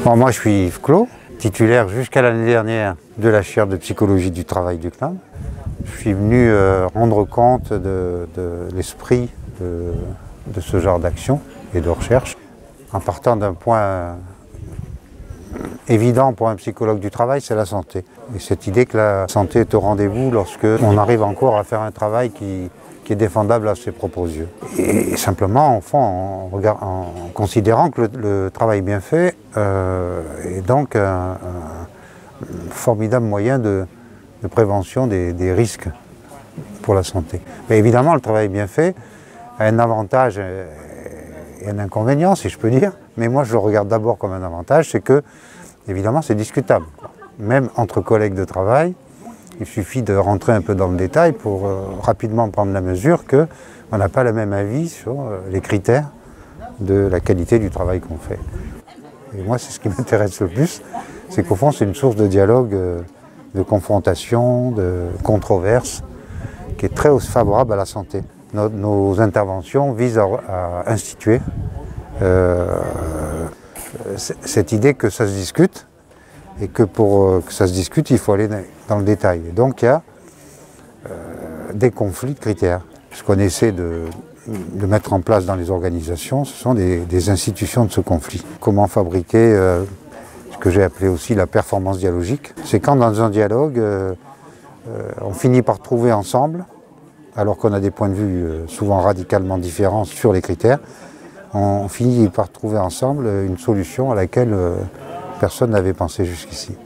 Bon, moi je suis Yves Clos, titulaire jusqu'à l'année dernière de la chaire de psychologie du travail du CNAM. Je suis venu rendre compte de l'esprit de ce genre d'action et de recherche, en partant d'un point évident pour un psychologue du travail, c'est la santé. Et cette idée que la santé est au rendez-vous lorsque on arrive encore à faire un travail qui est défendable à ses propres yeux. Et simplement, en considérant que le travail bien fait est donc un formidable moyen de prévention des risques pour la santé. Mais évidemment, le travail bien fait a un avantage et un inconvénient, si je peux dire. Mais moi, je le regarde d'abord comme un avantage, c'est que, évidemment, c'est discutable. Même entre collègues de travail, il suffit de rentrer un peu dans le détail pour rapidement prendre la mesure qu'on n'a pas le même avis sur les critères de la qualité du travail qu'on fait. Et moi, c'est ce qui m'intéresse le plus, c'est qu'au fond, c'est une source de dialogue, de confrontation, de controverse, qui est très favorable à la santé. Nos interventions visent à instituer cette idée que ça se discute, et que pour que ça se discute, il faut aller dans le détail. Et donc il y a des conflits de critères. Ce qu'on essaie de mettre en place dans les organisations, ce sont des institutions de ce conflit. Comment fabriquer ce que j'ai appelé aussi la performance dialogique. C'est quand dans un dialogue, on finit par trouver ensemble, alors qu'on a des points de vue souvent radicalement différents sur les critères, on finit par trouver ensemble une solution à laquelle personne n'avait pensé jusqu'ici.